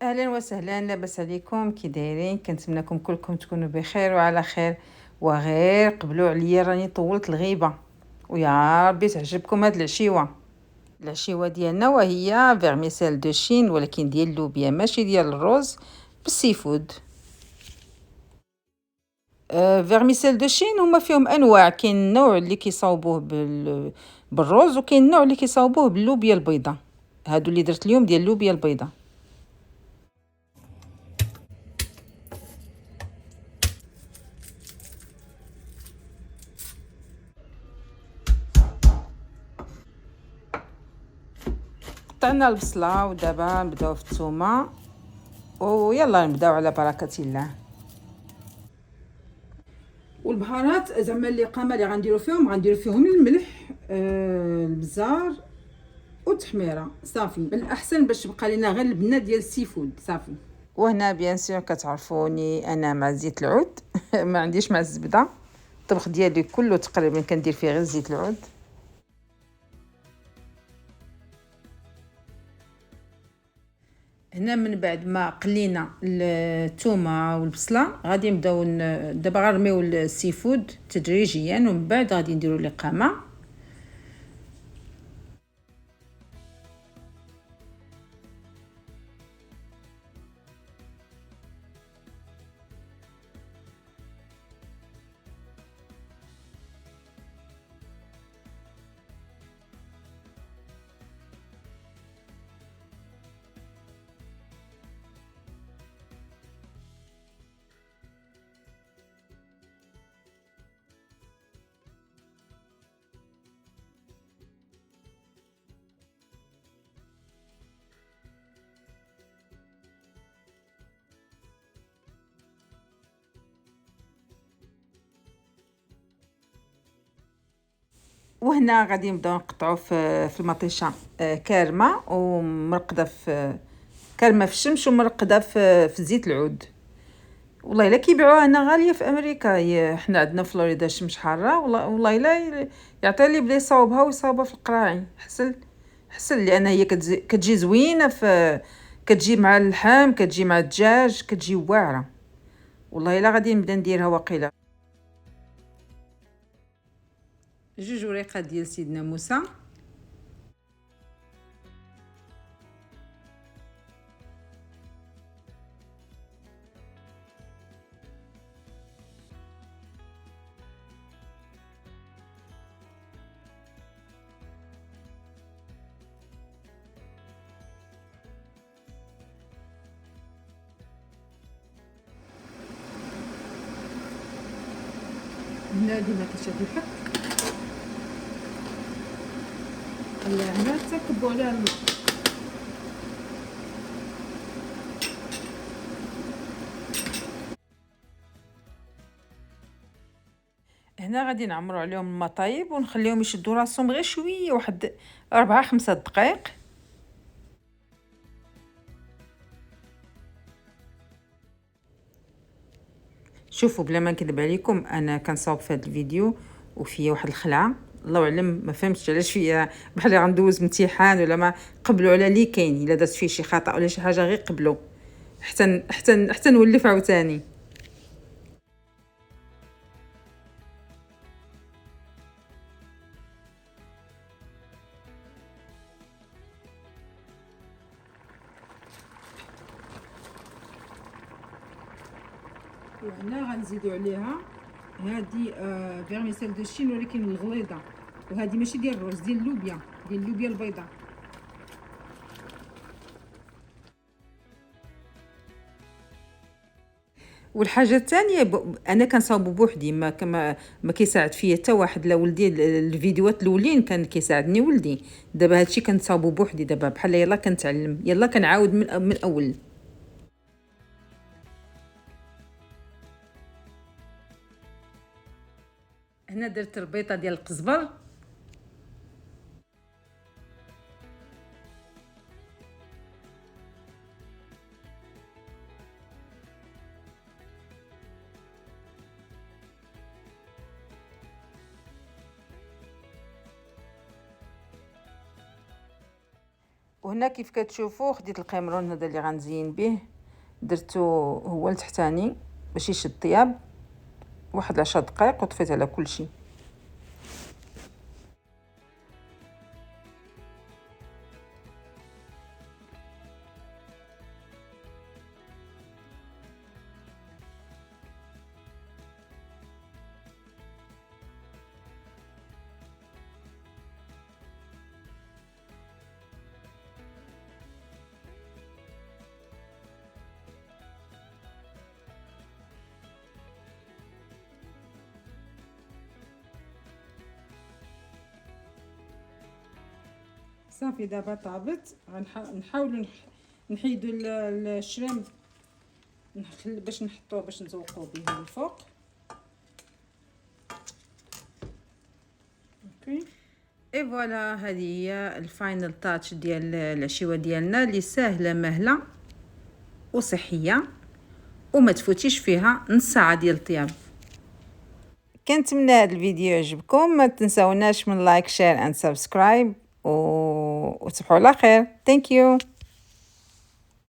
اهلا وسهلا، لاباس عليكم؟ كي دايرين؟ كنتمنىكم كلكم تكونوا بخير وعلى خير. وغير قبلوا عليا راني طولت الغيبه، ويا ربي تعجبكم هاد العشيوه ديالنا، وهي فيرميسيل دو شين ولكن ديال اللوبيا ماشي ديال الرز، بالسي فود. فيرميسيل دو شين هما فيهم انواع، كاين النوع اللي كيصاوبوه بالرز، وكاين النوع اللي كيصاوبوه باللوبيا البيضاء. هادو اللي درت اليوم ديال اللوبيا البيضاء. قطعنا البصله ودابا نبداو في الثومه، ويلا نبداو على بركه الله. والبهارات زعما اللي قامه اللي غنديرو فيهم الملح، البزار والتحميره، صافي. من الاحسن باش تبقى لنا غير البنه ديال السي فود، صافي. وهنا بيان سور كتعرفوني انا مع زيت العود ما عنديش مع الزبده. الطبخ ديالي كله تقريبا كندير فيه غير زيت العود. هنا من بعد ما قلينا الثومه والبصله غادي نبداو دابا غنرميو السي فود تدريجيا، ومن بعد غادي نديرو الاقامه. وهنا غادي نبداو نقطعوا في المطيشه كارمه ومرقده في كارمه في الشمس ومرقده في زيت العود. والله الا كيبيعوها هنا غاليه في امريكا، حنا عندنا في فلوريدا الشمس حاره. والله الا يعطي لي بدا يصاوبها ويصاوبها في القراعي حسن حسن، لان هي كتجي زوينه، كتجي مع اللحم، كتجي مع الدجاج، كتجي واعره. والله الا غادي نبدا نديرها واقيلا. جوج وريقات ديال سيدنا موسى. هنا ديما كتشوفي الحك، هنا تكبوا عليها الماء. هنا غادي نعمروا عليهم الماء طايب ونخليهم يشدوا راسهم غير شويه، واحد 4 5 دقائق. شوفوا بلا ما نكذب عليكم، انا كنصاوب في هذا الفيديو وفيا واحد الخلعه، الله اعلم ما فهمتش علاش فيا، بحال غندوز امتحان ولا ما. قبلوا على لي كاين، الا درت فيه شي خطا ولا شي حاجه غير قبلوا، حتى نولف عاوتاني. وهنا غنزيدوا عليها هذه فيرميسيل دو شين ولكن الغليظه، وهذه ماشي ديال الرز، ديال اللوبيا، البيضاء. والحاجه الثانيه انا كنصاوب بوحدي، ما كيساعد فيا حتى واحد. لا ولدي الفيديوهات الاولين كان كيساعدني ولدي، دابا هادشي كنصاوبو بوحدي دابا، بحال يلا كنتعلم، يلا كنعاود من الاول. هنا درت البيضه ديال القزبر. وهنا كيف كتشوفوا خديت القمرون هذا اللي غنزين به، درتو هو التحتاني باش يشد الطياب، واحد 10 دقائق وطفيت على كل شيء. صافي دابا طابت، نحاولوا نحيدوا الشرام باش نحطوه باش نزوقوه به من الفوق. اوكي اي فوالا، هذه هي الفاينل تاتش ديال العشيوه ديالنا اللي سهله مهله وصحيه وما تفوتيش فيها نص ساعه ديال الطياب. كنتمنى هذا الفيديو يعجبكم، ما تنساوناش من لايك شير اند سبسكرايب وتصبحوا على خير. ثانك يو.